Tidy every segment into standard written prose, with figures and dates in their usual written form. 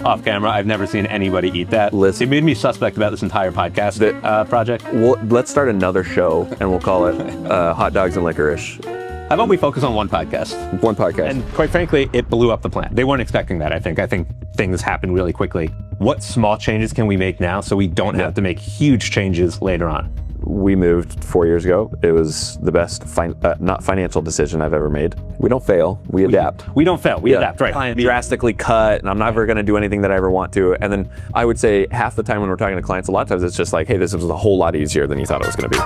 off camera. I've never seen anybody eat that. Listen. It made me suspect about this entire podcast project. Let's start another show, and we'll call it Hot Dogs and Licorice. How about we focus on one podcast? One podcast. And quite frankly, it blew up the plan. They weren't expecting that, I think. I think things happened really quickly. What small changes can we make now so we don't have to make huge changes later on? We moved 4 years ago. It was the best not financial decision I've ever made. We don't fail, we adapt. We don't fail, we adapt, right. Client drastically cut, and I'm never gonna do anything that I ever want to. And then I would say half the time when we're talking to clients, a lot of times it's just like, hey, this was a whole lot easier than you thought it was gonna be.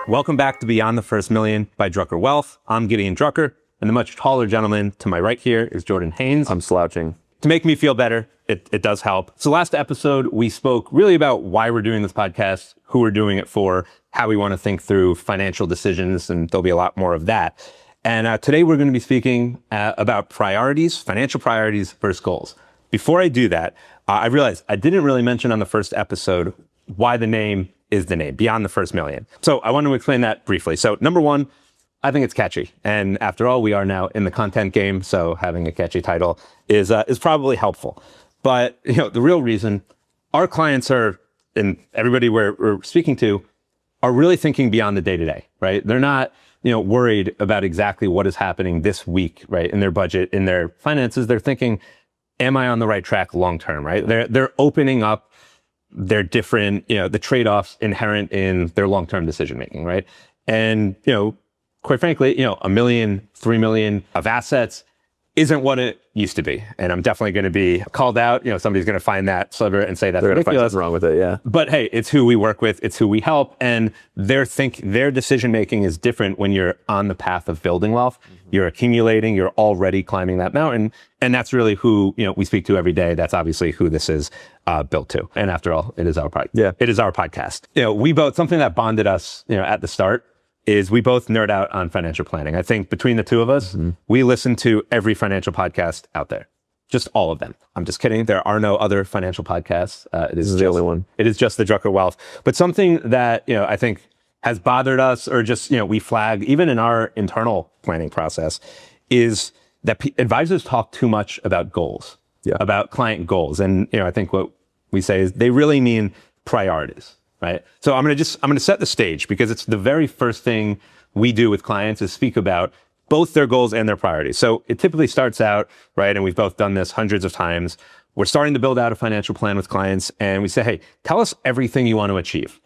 Welcome back to Beyond the First Million by Drucker Wealth. I'm Gideon Drucker, and the much taller gentleman to my right here is Jordan Haines. I'm slouching. To make me feel better, it does help. So last episode, we spoke really about why we're doing this podcast, who we're doing it for, how we want to think through financial decisions, and there'll be a lot more of that. And today we're going to be speaking about priorities, financial priorities versus goals. Before I do that, I realized I didn't really mention on the first episode why the name is the name, Beyond the First Million. So I want to explain that briefly. So number one, I think it's catchy. And after all, we are now in the content game, so having a catchy title is probably helpful. But the real reason our clients are, and everybody we're speaking to, are really thinking beyond the day-to-day, right? They're not worried about exactly what is happening this week, right? In their budget, in their finances. They're thinking, am I on the right track long-term, right? They're opening up their different, the trade-offs inherent in their long-term decision-making, right? And, quite frankly, $1 million, $3 million of assets isn't what it used to be. And I'm definitely going to be called out. Somebody's going to find that sliver and say that's They're ridiculous. Find something wrong with it, yeah. But hey, it's who we work with. It's who we help. And their decision-making is different when you're on the path of building wealth. Mm-hmm. You're accumulating, you're already climbing that mountain. And that's really who, we speak to every day. That's obviously who this is built to. And after all, it is our podcast. Yeah. It is our podcast. We both, something that bonded us, at the start is we both nerd out on financial planning. I think between the two of us, we listen to every financial podcast out there. Just all of them. I'm just kidding. There are no other financial podcasts. This is the only one. It is just the Drucker Wealth. But something that, I think has bothered us, or just, we flag even in our internal planning process, is that advisors talk too much about goals, about client goals. And, I think what we say is they really mean priorities. Right. So I'm going to set the stage, because it's the very first thing we do with clients is speak about both their goals and their priorities. So it typically starts out, right, and we've both done this hundreds of times. We're starting to build out a financial plan with clients, and we say, hey, tell us everything you want to achieve,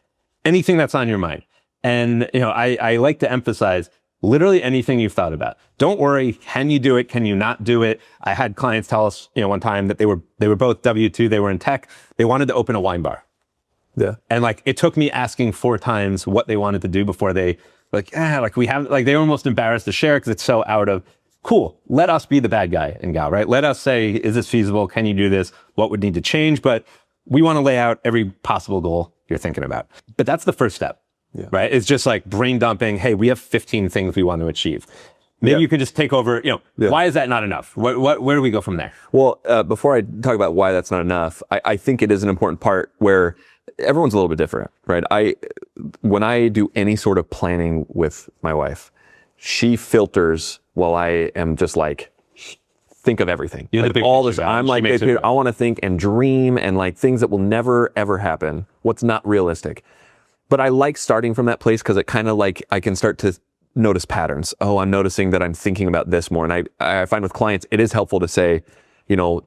anything that's on your mind. And, I like to emphasize literally anything you've thought about. Don't worry. Can you do it? Can you not do it? I had clients tell us, one time that they were both W-2. They were in tech. They wanted to open a wine bar. Yeah. And it took me asking 4 times what they wanted to do before they they were almost embarrassed to share, because it's so out of cool. Let us be the bad guy and gal, right? Let us say, is this feasible? Can you do this? What would need to change? But we want to lay out every possible goal you're thinking about. But that's the first step, right? It's just like brain dumping. Hey, we have 15 things we want to achieve. Maybe you could just take over, why is that not enough? Where do we go from there? Well, before I talk about why that's not enough, I think it is an important part where everyone's a little bit different, right? When I do any sort of planning with my wife, she filters while I am just think of everything. All this, I'm I want to think and dream and things that will never ever happen. What's not realistic. But I like starting from that place, because it kind of I can start to notice patterns. Oh, I'm noticing that I'm thinking about this more. And I find with clients, it is helpful to say,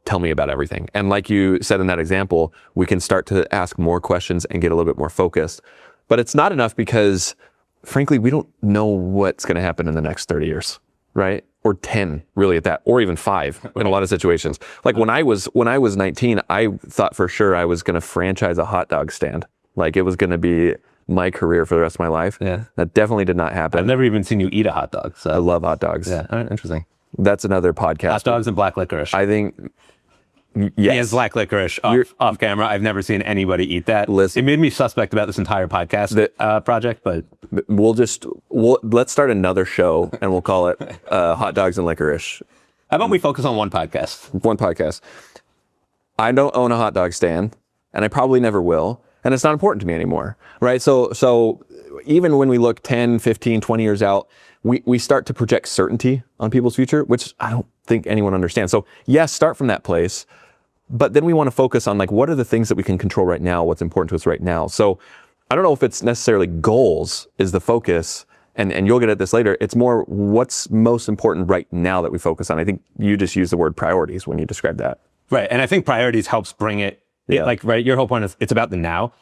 tell me about everything. And like you said in that example, we can start to ask more questions and get a little bit more focused. But it's not enough, because frankly, we don't know what's going to happen in the next 30 years, right? Or 10 really at that, or even 5 in a lot of situations. When I was 19, I thought for sure I was going to franchise a hot dog stand. It was going to be my career for the rest of my life. Yeah. That definitely did not happen. I've never even seen you eat a hot dog. So. I love hot dogs. Yeah, all right, interesting. That's another podcast. Hot dogs and black licorice. I think, yes. He has black licorice off camera. I've never seen anybody eat that. Listen. It made me suspect about this entire podcast project, but... Let's start another show, and we'll call it Hot Dogs and Licorice. How about we focus on one podcast? One podcast. I don't own a hot dog stand, and I probably never will, and it's not important to me anymore, right? So even when we look 10, 15, 20 years out, we start to project certainty on people's future, which I don't think anyone understands. So yes, start from that place, but then we want to focus on like, what are the things that we can control right now? What's important to us right now? So I don't know if it's necessarily goals is the focus, and you'll get at this later. It's more what's most important right now that we focus on. I think you just used the word priorities when you described that. Right. And I think priorities helps bring it, like, right, your whole point is it's about the now.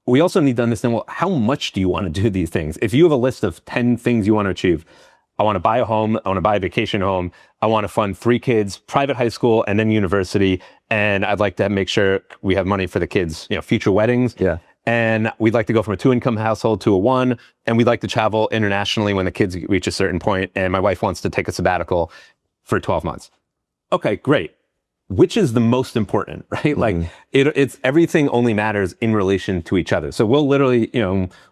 We also need to understand, well, how much do you want to do these things? If you have a list of 10 things you want to achieve, I want to buy a home, I want to buy a vacation home, I want to fund 3 kids, private high school, and then university, and I'd like to make sure we have money for the kids, future weddings. Yeah. And we'd like to go from a 2-income household to a 1, and we'd like to travel internationally when the kids reach a certain point, and my wife wants to take a sabbatical for 12 months. Okay, great. Which is the most important, right? Like it's everything only matters in relation to each other. So we'll literally,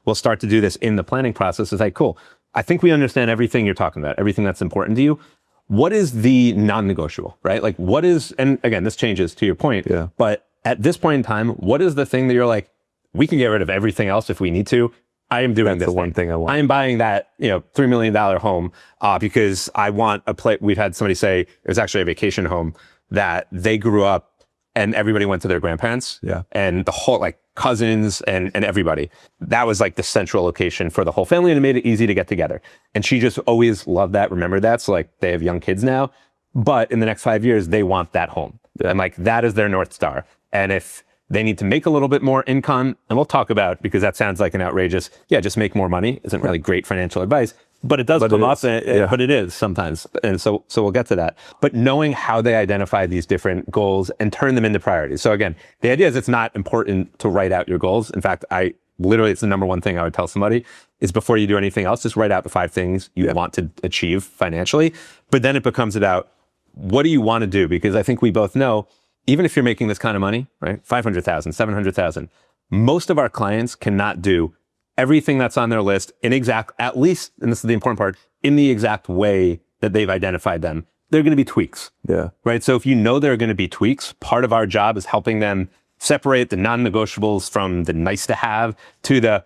we'll start to do this in the planning process. It's like, cool. I think we understand everything you're talking about, everything that's important to you. What is the non-negotiable, right? Like what is, and again, this changes to your point, but at this point in time, what is the thing that you're like, we can get rid of everything else if we need to. I am doing That's the one thing I want. I am buying that, $3 million home because I want a place. We've had somebody say it was actually a vacation home that they grew up and everybody went to their grandparents. Yeah. And the whole like cousins and everybody. That was like the central location for the whole family, and it made it easy to get together. And she just always loved that, remembered that. So like they have young kids now, but in the next 5 years, they want that home. Yeah. And like that is their North Star. And if they need to make a little bit more income, and we'll talk about, because that sounds like an outrageous, just make more money isn't really great financial advice, but it does come up, but it is sometimes. And so we'll get to that. But knowing how they identify these different goals and turn them into priorities. So again, the idea is it's not important to write out your goals. In fact, it's the number one thing I would tell somebody is before you do anything else, just write out the 5 things you want to achieve financially. But then it becomes about what do you want to do? Because I think we both know, even if you're making this kind of money, right? 500,000, 700,000, most of our clients cannot do everything that's on their list at least, and this is the important part, in the exact way that they've identified them. There are going to be tweaks. Yeah. Right. So if you know there are going to be tweaks, part of our job is helping them separate the non-negotiables from the nice to have to the,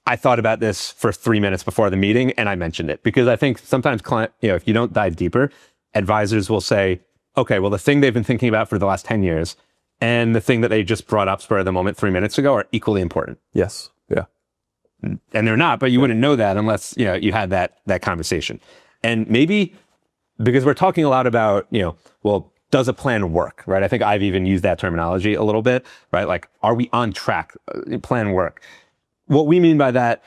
I thought about this for 3 minutes before the meeting and I mentioned it. Because I think sometimes if you don't dive deeper, advisors will say, okay, well, the thing they've been thinking about for the last 10 years and the thing that they just brought up spur of the moment 3 minutes ago are equally important. Yes. Yeah. And they're not, but you wouldn't know that unless, you had that conversation. And maybe because we're talking a lot about, well, does a plan work, right? I think I've even used that terminology a little bit, right? Like, are we on track? Plan work. What we mean by that,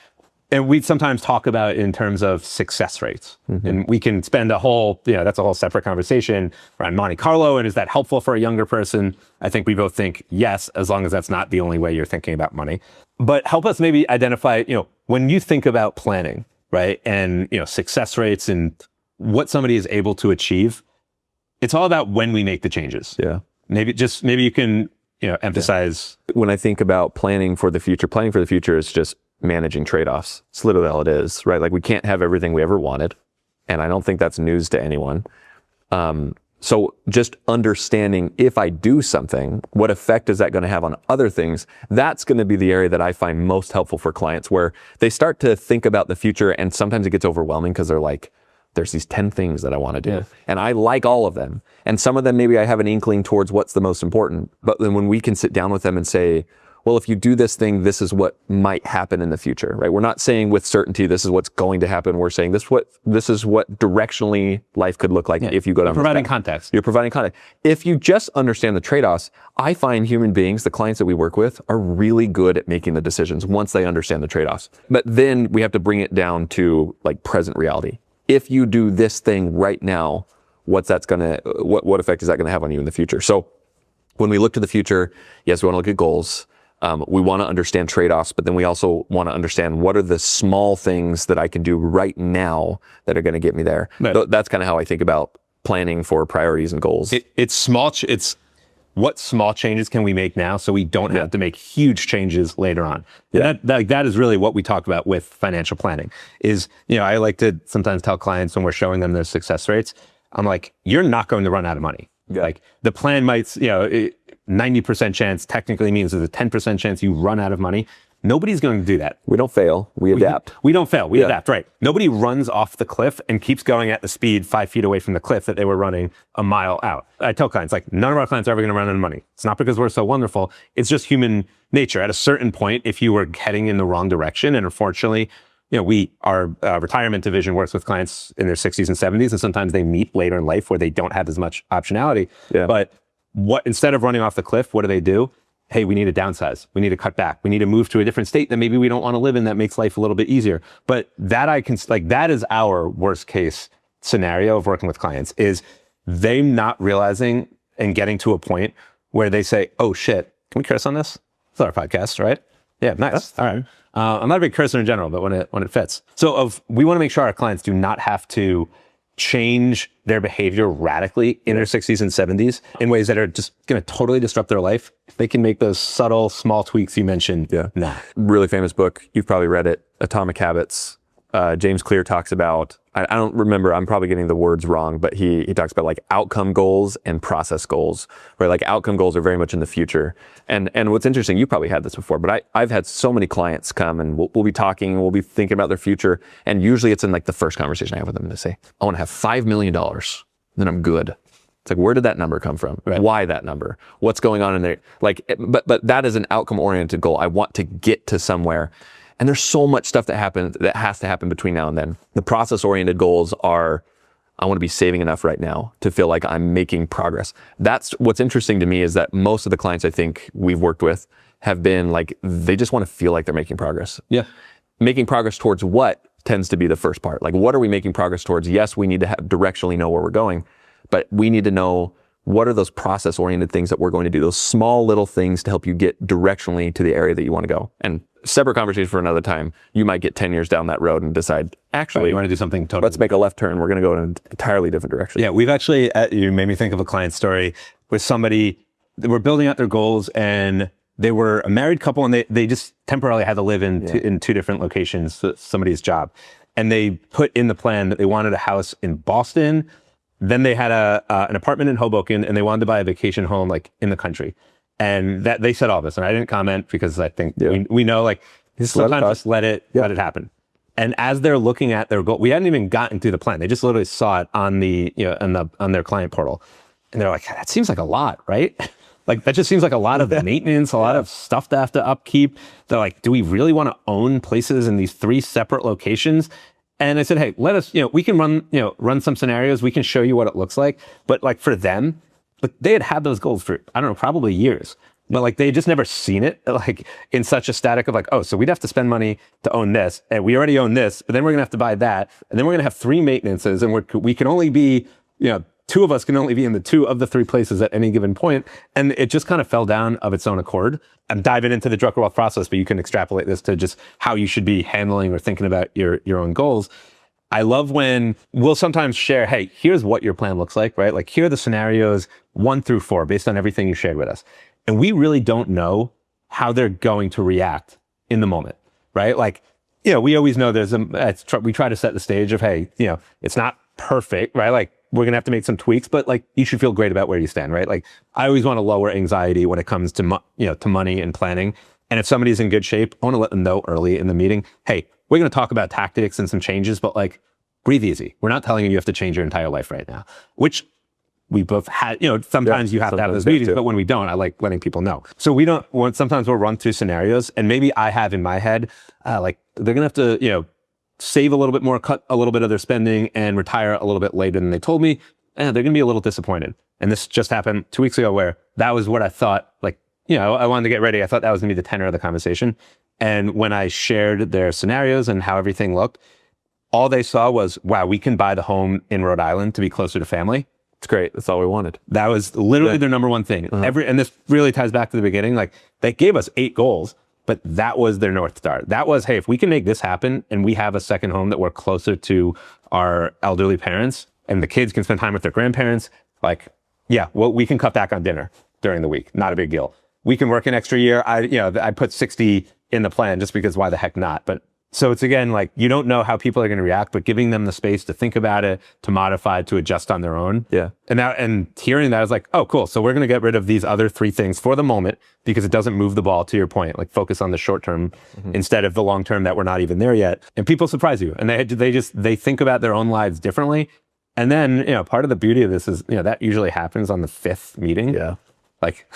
and we sometimes talk about it in terms of success rates. Mm-hmm. And we can spend a whole, that's a whole separate conversation around Monte Carlo. And is that helpful for a younger person? I think we both think yes, as long as that's not the only way you're thinking about money. But help us maybe identify, when you think about planning, right? And, success rates and what somebody is able to achieve, it's all about when we make the changes. Yeah. Maybe you can, emphasize. When I think about planning for the future is just managing trade-offs. It's literally all it is, right? Like we can't have everything we ever wanted. And I don't think that's news to anyone. So just understanding if I do something, what effect is that going to have on other things? That's going to be the area that I find most helpful for clients, where they start to think about the future and sometimes it gets overwhelming because they're like, there's these 10 things that I want to do. Yeah. And I like all of them. And some of them, maybe I have an inkling towards what's the most important. But then when we can sit down with them and say, well, if you do this thing, this is what might happen in the future, right? We're not saying with certainty, this is what's going to happen. We're saying this is what directionally life could look like if you go down this path. Providing context. You're providing context. If you just understand the trade-offs, I find human beings, the clients that we work with, are really good at making the decisions once they understand the trade-offs. But then we have to bring it down to like present reality. If you do this thing right now, what effect is that gonna have on you in the future? So when we look to the future, yes, we want to look at goals. We want to understand trade-offs, but then we also want to understand what are the small things that I can do right now that are going to get me there. Right. That's kind of how I think about planning for priorities and goals. It's small. It's what small changes can we make now so we don't have to make huge changes later on. Yeah. That is really what we talk about with financial planning is, I like to sometimes tell clients when we're showing them their success rates, I'm like, you're not going to run out of money. Yeah. Like the plan might, 90% chance technically means there's a 10% chance you run out of money, Nobody's going to do that. We don't fail. We adapt. We don't fail. We adapt, right? Nobody runs off the cliff and keeps going at the speed 5 feet away from the cliff that they were running a mile out. I tell clients, like, none of our clients are ever going to run out of money. It's not because we're so wonderful. It's just human nature. At a certain point, if you were heading in the wrong direction, and unfortunately, our retirement division works with clients in their 60s and 70s, and sometimes they meet later in life where they don't have as much optionality. Yeah. But instead of running off the cliff, what do? Hey, we need to downsize. We need to cut back. We need to move to a different state that maybe we don't want to live in that makes life a little bit easier. But that is our worst case scenario of working with clients, is they not realizing and getting to a point where they say, oh shit, can we curse on this? It's our podcast, right? Yeah, nice. All right. I'm not a big cursor in general, but when it fits. So we want to make sure our clients do not have to change their behavior radically in their 60s and 70s in ways that are just going to totally disrupt their life. If they can make those subtle, small tweaks you mentioned, Really famous book. You've probably read it, Atomic Habits. James Clear talks about, I don't remember, I'm probably getting the words wrong, but he talks about like outcome goals and process goals, where like outcome goals are very much in the future. And what's interesting, you probably had this before, but I've had so many clients come and we'll be talking, we'll be thinking about their future. And usually it's in like the first conversation I have with them. They say, I want to have $5 million, then I'm good. It's like, where did that number come from? Right. Why that number? What's going on in there? Like, but that is an outcome oriented goal. I want to get to somewhere. And there's so much stuff that has to happen between now and then. The process-oriented goals are, I want to be saving enough right now to feel like I'm making progress. That's what's interesting to me, is that most of the clients I think we've worked with have been like, they just want to feel like they're making progress. Yeah. Making progress towards what tends to be the first part. Like, what are we making progress towards? Yes, we need to directionally know where we're going, but we need to know what are those process-oriented things that we're going to do, those small little things to help you get directionally to the area that you want to go. And separate conversation for another time. You might get 10 years down that road and decide, actually, you want to do something totally. Let's make a left turn. We're going to go in an entirely different direction. Yeah, we've actually, you made me think of a client story with somebody that were building out their goals, and they were a married couple, and they just temporarily had to live in two different locations, somebody's job. And they put in the plan that they wanted a house in Boston. Then they had an apartment in Hoboken, and they wanted to buy a vacation home like in the country. And that they said all this, and I didn't comment because I think we know, like, sometimes just let it happen. And as they're looking at their goal, we hadn't even gotten through the plan. They just literally saw it on on their client portal, and they're like, that seems like a lot, right? Like, that just seems like a lot of maintenance, a lot of stuff to have to upkeep. They're like, do we really want to own places in these 3 separate locations? And I said, hey, let us, we can run some scenarios. We can show you what it looks like. But like, for them, like, they had those goals for, I don't know, probably years, but like, they had just never seen it like in such a static of like, oh, so we'd have to spend money to own this, and we already own this, but then we're gonna have to buy that, and then we're gonna have 3 maintenances, and we can only be, 2 of us can only be in the 2 of the 3 places at any given point. And it just kind of fell down of its own accord. I'm diving into the Drucker Wealth process, but you can extrapolate this to just how you should be handling or thinking about your own goals. I love when we'll sometimes share, hey, here's what your plan looks like, right? Like, here are the scenarios 1 through 4 based on everything you shared with us. And we really don't know how they're going to react in the moment, right? Like, we always know we try to set the stage of, hey, it's not perfect, right? Like, we're going to have to make some tweaks, but like, you should feel great about where you stand, right? Like, I always want to lower anxiety when it comes to, to money and planning. And if somebody's in good shape, I want to let them know early in the meeting, hey, we're going to talk about tactics and some changes, but like, breathe easy. We're not telling you have to change your entire life right now, which we both had, sometimes you have to have those meetings, but when we don't, I like letting people know. So sometimes we'll run through scenarios, and maybe I have in my head, like, they're going to have to, save a little bit more, cut a little bit of their spending, and retire a little bit later than they told me. They're going to be a little disappointed. And this just happened 2 weeks ago, where that was what I thought, like, I wanted to get ready. I thought that was going to be the tenor of the conversation. And when I shared their scenarios and how everything looked, all they saw was, wow, we can buy the home in Rhode Island to be closer to family. It's great. That's all we wanted. That was literally their number one thing. And this really ties back to the beginning. Like, they gave us 8 goals, but that was their North Star. That was, hey, if we can make this happen and we have a second home that we're closer to our elderly parents, and the kids can spend time with their grandparents, like, we can cut back on dinner during the week. Not a big deal. We can work an extra year. I put 60 in the plan just because why the heck not? But So it's again, like, you don't know how people are going to react, but giving them the space to think about it, to modify, to adjust on their own. Yeah. And hearing that, I was like, oh, cool. So we're going to get rid of these other three things for the moment because it doesn't move the ball, to your point. Like, focus on the short term instead of the long term that we're not even there yet. And people surprise you. And they think about their own lives differently. And then, part of the beauty of this is, that usually happens on the fifth meeting. Yeah. Like,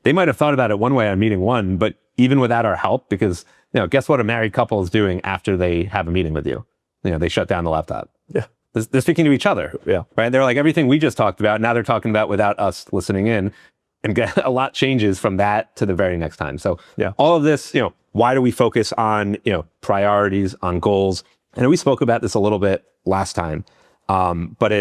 they might have thought about it one way on meeting one, but even without our help, because guess what a married couple is doing after they have a meeting with you? They shut down the laptop. Yeah. They're speaking to each other. Yeah. Right. They're like, everything we just talked about, now they're talking about without us listening in. And a lot changes from that to the very next time. So all of this, why do we focus on, priorities, on goals? And we spoke about this a little bit last time. But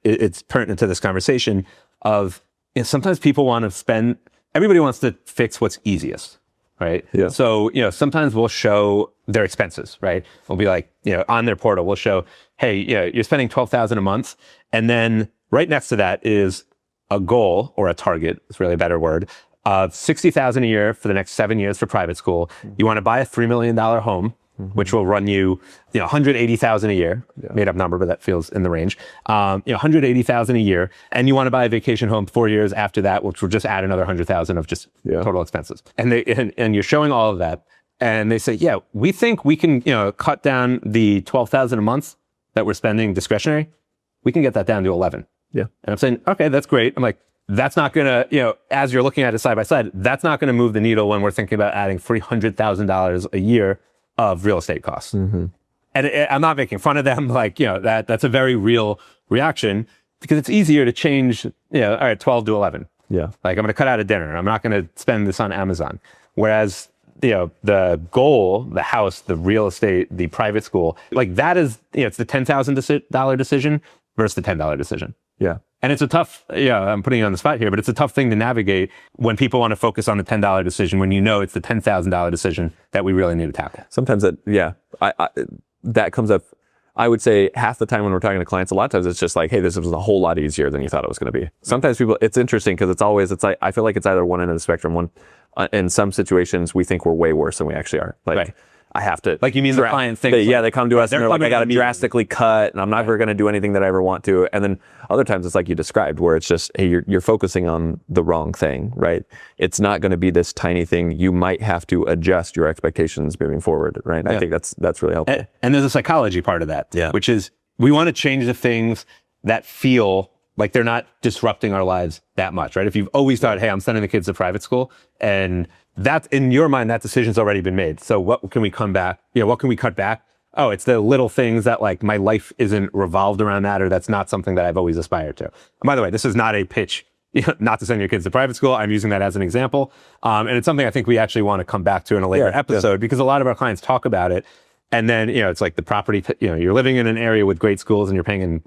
it's pertinent to this conversation of, sometimes people want to everybody wants to fix what's easiest. Right. Yeah. So, sometimes we'll show their expenses, right? We'll be like, on their portal, we'll show, hey, you're spending $12,000 a month. And then right next to that is a goal, or a target, it's really a better word, of $60,000 a year for the next 7 years for private school. You want to buy a $3 million home, which will run you, $180,000 a year, made up number, but that feels in the range. $180,000 a year, and you want to buy a vacation home 4 years after that, which will just add another $100,000 of just total expenses. And you're showing all of that, and they say, we think we can, cut down the $12,000 a month that we're spending discretionary. We can get that down to 11. Yeah. And I'm saying, okay, that's great. I'm like, that's not gonna, as you're looking at it side by side, that's not gonna move the needle when we're thinking about adding $300,000 a year of real estate costs. And I'm not making fun of them. Like, that's a very real reaction, because it's easier to change, all right, 12 to 11. Yeah. Like, I'm going to cut out a dinner. I'm not going to spend this on Amazon. Whereas, the goal, the house, the real estate, the private school, like, that is, it's the $10,000 decision versus the $10 decision. Yeah. And it's a tough, I'm putting you on the spot here, but it's a tough thing to navigate when people want to focus on the $10 decision, when it's the $10,000 decision that we really need to tackle. Sometimes that comes up, I would say, half the time when we're talking to clients. A lot of times it's just like, hey, this was a whole lot easier than you thought it was going to be. Sometimes it's interesting, because it's like, I feel like it's either one end of the spectrum. In some situations, we think we're way worse than we actually are. Like, right. I have to. Like, you mean the client thinks. They come to us and they're like, I got to drastically cut, and I'm never going to do anything that I ever want to. And then other times it's like you described, where it's just, hey, you're focusing on the wrong thing, right? It's not going to be this tiny thing. You might have to adjust your expectations moving forward, right? Yeah. I think that's really helpful. And there's a psychology part of that, which is, we want to change the things that feel like they're not disrupting our lives that much, right? If you've always thought, hey, I'm sending the kids to private school, and that, in your mind, that decision's already been made. So what can we come back? What can we cut back? Oh, it's the little things that, like, my life isn't revolved around that, or that's not something that I've always aspired to. And by the way, this is not a pitch, not to send your kids to private school. I'm using that as an example. And it's something I think we actually want to come back to in a later episode, because a lot of our clients talk about it. And then, it's like the property, you're living in an area with great schools and you're paying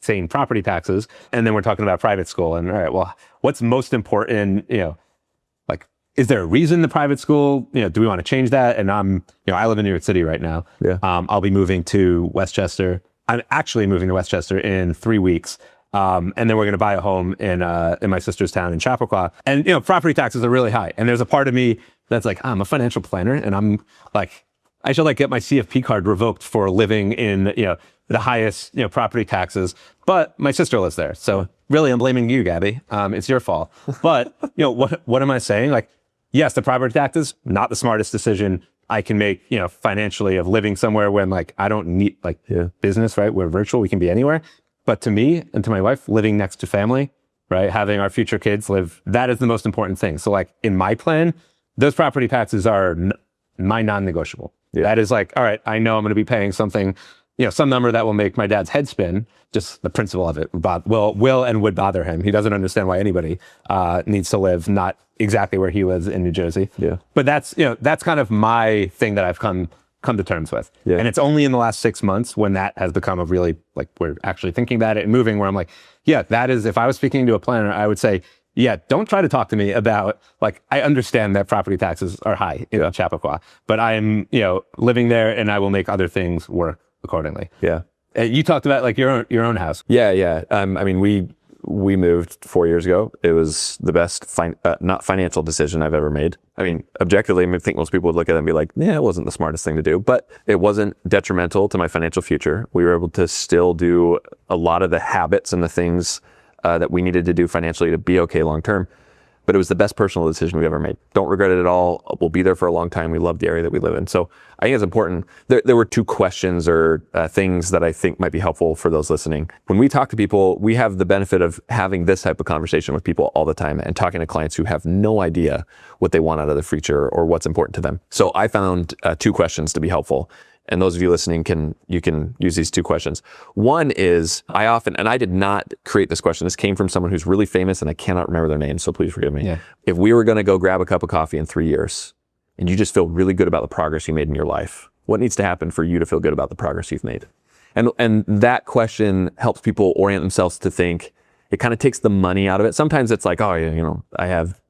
insane property taxes. And then we're talking about private school. And all right, well, what's most important, like, is there a reason the private school, do we want to change that? And I live in New York City right now. Yeah. I'll be moving to Westchester. I'm actually moving to Westchester in 3 weeks. And then we're going to buy a home in my sister's town in Chappaqua. And, property taxes are really high. And there's a part of me that's like, I'm a financial planner, and I'm like, I should get my CFP card revoked for living in, the highest, property taxes. But my sister lives there. So really, I'm blaming you, Gabby. It's your fault. But, what am I saying? Like, yes, the property taxes, not the smartest decision I can make, financially, of living somewhere when, like, I don't need, business, right? We're virtual. We can be anywhere. But to me and to my wife, living next to family, right? Having our future kids live, that is the most important thing. So, like, in my plan, those property taxes are my non-negotiable. Yeah. That is like, all right, I know I'm going to be paying something, some number that will make my dad's head spin. Just the principle of it will and would bother him. He doesn't understand why anybody needs to live not exactly where he lives in New Jersey. Yeah. But that's kind of my thing that I've come to terms with. Yeah. And it's only in the last 6 months when that has become a really, like, we're actually thinking about it and moving, where I'm like, yeah, that is, if I was speaking to a planner, I would say, yeah, don't try to talk to me about, like, I understand that property taxes are high in Chappaqua, but I'm, living there, and I will make other things work accordingly. Yeah. You talked about, like, your own house. Yeah. I mean, we moved 4 years ago. It was the best, not financial decision I've ever made. I mean, objectively, I think most people would look at it and be like, yeah, it wasn't the smartest thing to do, but it wasn't detrimental to my financial future. We were able to still do a lot of the habits and the things that we needed to do financially to be okay long term. But it was the best personal decision we've ever made. Don't regret it at all. We'll be there for a long time. We love the area that we live in. So I think it's important. There were 2 questions or things that I think might be helpful for those listening. When we talk to people, we have the benefit of having this type of conversation with people all the time and talking to clients who have no idea what they want out of the future or what's important to them. So I found 2 questions to be helpful. And those of you listening can use these 2 questions. One is, and I did not create this question. This came from someone who's really famous and I cannot remember their name, so please forgive me. Yeah. If we were going to go grab a cup of coffee in 3 years and you just feel really good about the progress you made in your life, what needs to happen for you to feel good about the progress you've made? And that question helps people orient themselves to think. It kind of takes the money out of it. Sometimes it's like, oh, I have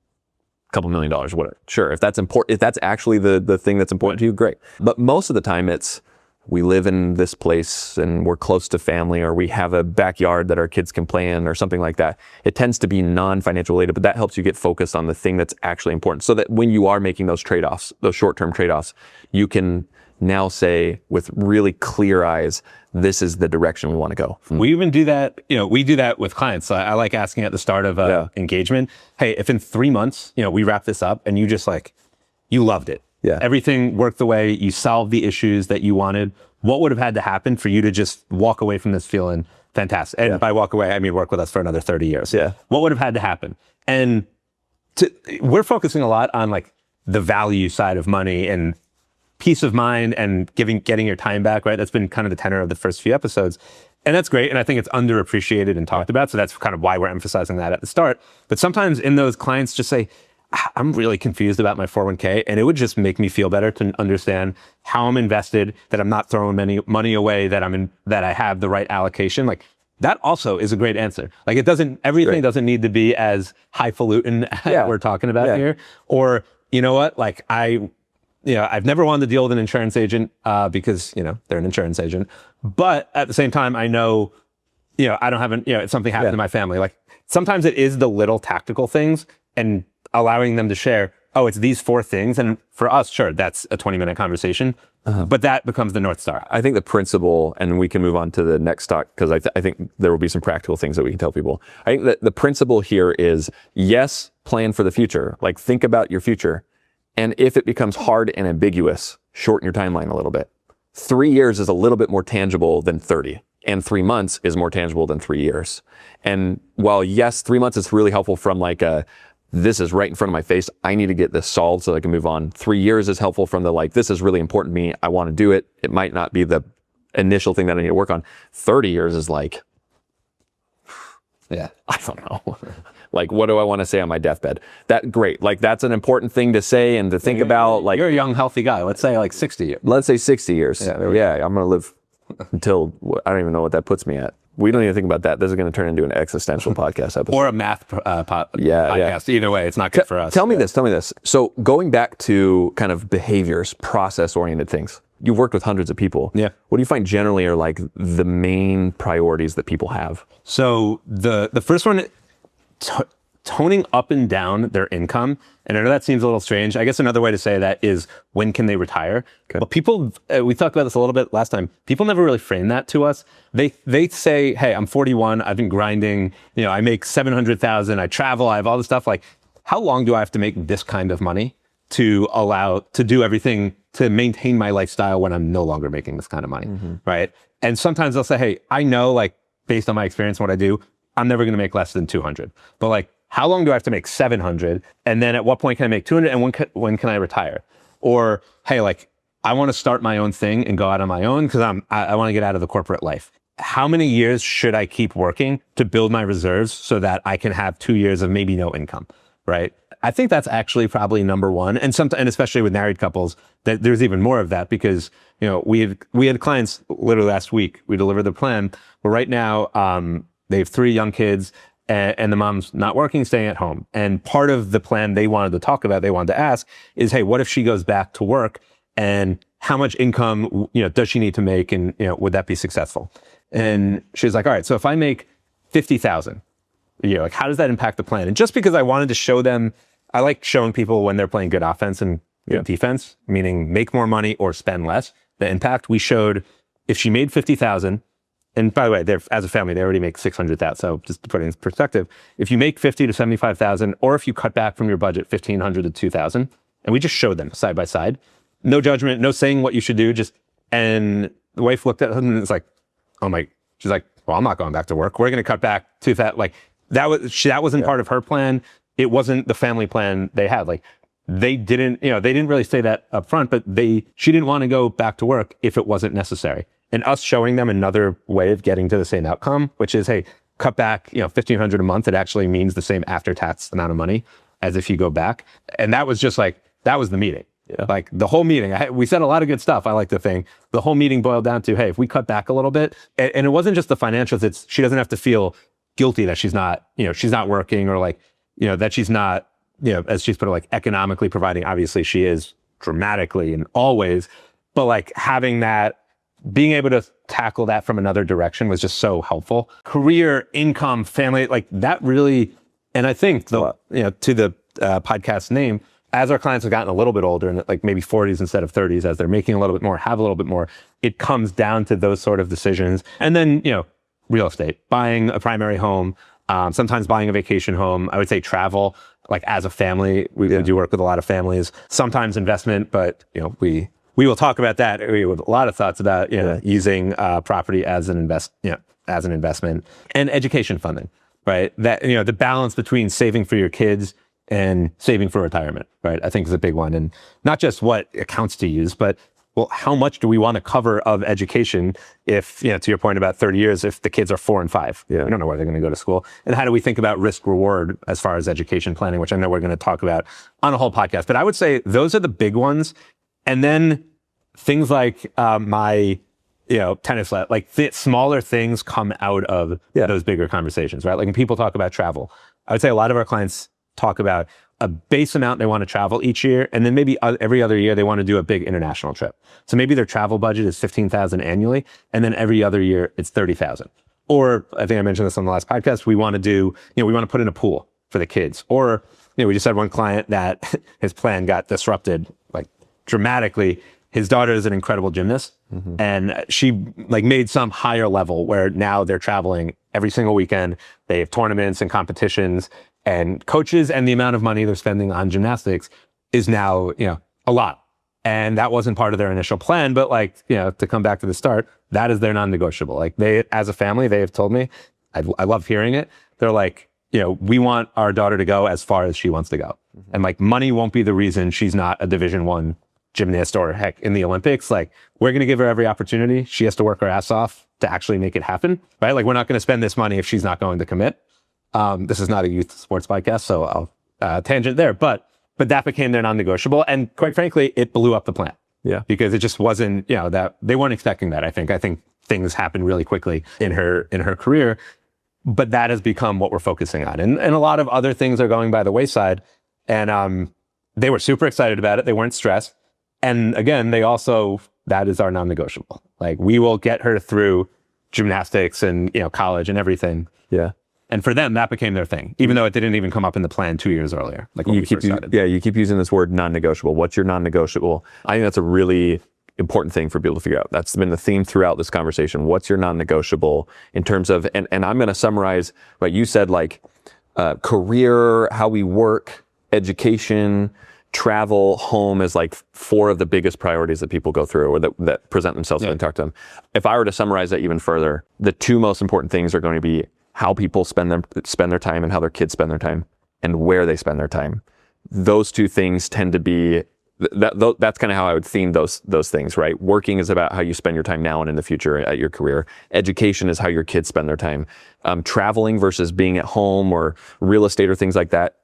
couple $1 million, whatever. Sure. If that's important, if that's actually the thing that's important to you, great. But most of the time it's, we live in this place and we're close to family, or we have a backyard that our kids can play in or something like that. It tends to be non-financial related, but that helps you get focused on the thing that's actually important, so that when you are making those trade-offs, those short-term trade-offs, you can now say with really clear eyes, this is the direction we want to go. We even do that, we do that with clients. So I like asking at the start of engagement, hey, if in 3 months, we wrap this up and you just you loved it. Yeah. Everything worked the way, you solved the issues that you wanted. What would have had to happen for you to just walk away from this feeling fantastic? And by walk away, I mean work with us for another 30 years. Yeah. What would have had to happen? And we're focusing a lot on the value side of money and peace of mind and getting your time back, right? That's been kind of the tenor of the first few episodes. And that's great. And I think it's underappreciated and talked about. So that's kind of why we're emphasizing that at the start. But sometimes in those, clients just say, I'm really confused about my 401k. And it would just make me feel better to understand how I'm invested, that I'm not throwing money away, that I have the right allocation. That also is a great answer. Everything doesn't need to be as highfalutin as we're talking about here. Or, you know what? I've never wanted to deal with an insurance agent because, they're an insurance agent. But at the same time, I know, I don't have if something happened to my family. Sometimes it is the little tactical things and allowing them to share, oh, it's these 4 things. And for us, sure, that's a 20-minute conversation. But that becomes the North Star. I think the principle, and we can move on to the next talk, because I think there will be some practical things that we can tell people. I think that the principle here is, yes, plan for the future. Think about your future. And if it becomes hard and ambiguous, shorten your timeline a little bit. 3 years is a little bit more tangible than 30. And 3 months is more tangible than 3 years. And while yes, 3 months is really helpful from this is right in front of my face, I need to get this solved so I can move on. 3 years is helpful from this is really important to me, I want to do it. It might not be the initial thing that I need to work on. 30 years is I don't know. What do I want to say on my deathbed? Great. That's an important thing to say and to think about. You're a young, healthy guy. Let's say 60 years. Let's say 60 years. Yeah, I'm going to live until, I don't even know what that puts me at. We don't even think about that. This is going to turn into an existential podcast episode. Or a math podcast. Yeah. Either way, it's not good for us. Tell me this. So going back to kind of behaviors, process-oriented things. You've worked with hundreds of people. Yeah. What do you find generally are the main priorities that people have? So the first one, toning up and down their income. And I know that seems a little strange. I guess another way to say that is, when can they retire? Okay. But people, we talked about this a little bit last time. People never really frame that to us. They say, hey, I'm 41. I've been grinding. I make 700,000. I travel. I have all this stuff. How long do I have to make this kind of money to do everything to maintain my lifestyle when I'm no longer making this kind of money? Mm-hmm. Right. And sometimes they'll say, hey, I know, based on my experience and what I do, I'm never going to make less than 200. But how long do I have to make 700? And then at what point can I make 200? And when can I retire? Or, hey, I want to start my own thing and go out on my own because I want to get out of the corporate life. How many years should I keep working to build my reserves so that I can have 2 years of maybe no income, right? I think that's actually probably number one. And especially with married couples, that there's even more of that because, we had clients literally last week. We delivered the plan. But right now, they have 3 young kids. And the mom's not working, staying at home. And part of the plan they wanted to talk about, they wanted to ask is, hey, what if she goes back to work and how much income, does she need to make? And, would that be successful? And she's like, all right, so if I make 50,000, Like how does that impact the plan? And just because I wanted to show them, I like showing people when they're playing good offense and good defense, meaning make more money or spend less, the impact. We showed if she made 50,000, and by the way, they're, as a family, they already make 600,000. So just to put it in perspective, if you make 50 to 75,000, or if you cut back from your budget 1,500 to 2,000, and we just showed them side by side, no judgment, no saying what you should do, and the wife looked at him and was like, oh my, she's like, well, I'm not going back to work. We're going to cut back to that. Like that wasn't part of her plan. It wasn't the family plan they had. Like they didn't really say that up front, but she didn't want to go back to work if it wasn't necessary. And us showing them another way of getting to the same outcome, which is, hey, cut back, $1,500 a month. It actually means the same after-tax amount of money as if you go back. And that was just like, that was the meeting. Yeah. Like the whole meeting, we said a lot of good stuff. I like to think the whole meeting boiled down to, hey, if we cut back a little bit, and it wasn't just the financials. She doesn't have to feel guilty that she's not working, or like, that she's not, as she's put it, like economically providing. Obviously she is dramatically and always, but like having that, being able to tackle that from another direction was just so helpful. Career, income, family, like that really, and I think to the podcast name, as our clients have gotten a little bit older, and like maybe 40s instead of 30s, as they're making a little bit more, have a little bit more, it comes down to those sort of decisions. And then, real estate, buying a primary home, sometimes buying a vacation home. I would say travel, like as a family, we do work with a lot of families, sometimes investment, but we will talk about that. We have a lot of thoughts about using property as an investment, and education funding, right? That the balance between saving for your kids and saving for retirement, right? I think is a big one, and not just what accounts to use, but well, how much do we want to cover of education? If to your point about 30 years, if the kids are 4 and 5, we don't know where they're going to go to school, and how do we think about risk reward as far as education planning, which I know we're going to talk about on a whole podcast. But I would say those are the big ones. And then things like my, tennis, like smaller things come out of those bigger conversations, right? Like when people talk about travel, I would say a lot of our clients talk about a base amount they want to travel each year, and then maybe every other year they want to do a big international trip. So maybe their travel budget is $15,000 annually, and then every other year it's $30,000. Or I think I mentioned this on the last podcast. We want to do, we want to put in a pool for the kids. Or we just had one client that his plan got disrupted like dramatically. His daughter is an incredible gymnast, and she like made some higher level where now they're traveling every single weekend. They have tournaments and competitions and coaches, and the amount of money they're spending on gymnastics is now, a lot. And that wasn't part of their initial plan, but like, to come back to the start, that is their non-negotiable. Like they, as a family, they have told me, I love hearing it. They're like, we want our daughter to go as far as she wants to go. And like money won't be the reason she's not a Division I gymnast or heck in the Olympics. Like we're going to give her every opportunity. She has to work her ass off to actually make it happen, right? Like we're not going to spend this money if she's not going to commit. This is not a youth sports podcast, so I'll tangent there, but that became their non-negotiable. And quite frankly, it blew up the plan. Yeah. Because it just wasn't, that they weren't expecting that. I think things happened really quickly in her career, but that has become what we're focusing on. And a lot of other things are going by the wayside. And, they were super excited about it. They weren't stressed. And again, that is our non-negotiable. Like we will get her through gymnastics and, college and everything. Yeah. And for them, that became their thing, even though it didn't even come up in the plan 2 years earlier. Like when we first started. You keep using this word non-negotiable. What's your non-negotiable? I think that's a really important thing for people to figure out. That's been the theme throughout this conversation. What's your non-negotiable in terms of, and I'm going to summarize what you said, like career, how we work, education, travel, home is like 4 of the biggest priorities that people go through or that present themselves when we talk to them. If I were to summarize that even further, the 2 most important things are going to be how people spend their time and how their kids spend their time and where they spend their time. Those 2 things tend to be, that's kind of how I would theme those things, right? Working is about how you spend your time now and in the future at your career. Education is how your kids spend their time. Traveling versus being at home or real estate or things like that,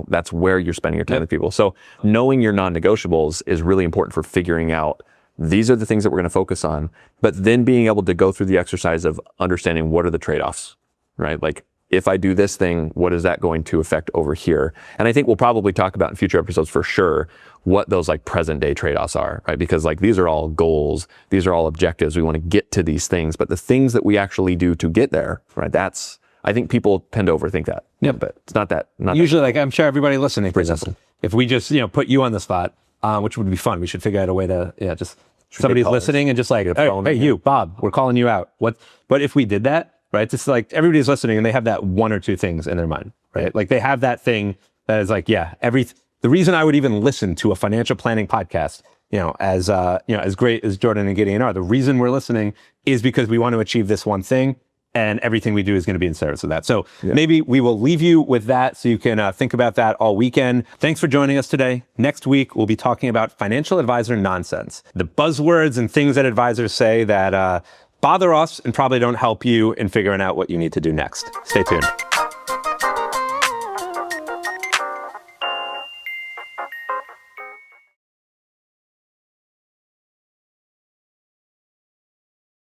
that's where you're spending your time with people. So knowing your non-negotiables is really important for figuring out these are the things that we're going to focus on, but then being able to go through the exercise of understanding what are the trade-offs, right? Like if I do this thing, what is that going to affect over here? And I think we'll probably talk about in future episodes for sure what those like present day trade-offs are, right? Because like these are all goals, these are all objectives. We want to get to these things, but the things that we actually do to get there, right? That's I think people tend to overthink that. Yeah. But it's not that. Usually, like, I'm sure everybody listening, for example, if we just, put you on the spot, which would be fun, we should figure out a way to, just somebody's listening and just like, hey, you, Bob, we're calling you out. But if we did that, right, it's like everybody's listening and they have that one or two things in their mind, right? Like they have that thing that is like, the reason I would even listen to a financial planning podcast, as great as Jordan and Gideon are, the reason we're listening is because we want to achieve this one thing. And everything we do is going to be in service of that. So maybe we will leave you with that so you can think about that all weekend. Thanks for joining us today. Next week, we'll be talking about financial advisor nonsense, the buzzwords and things that advisors say that bother us and probably don't help you in figuring out what you need to do next. Stay tuned.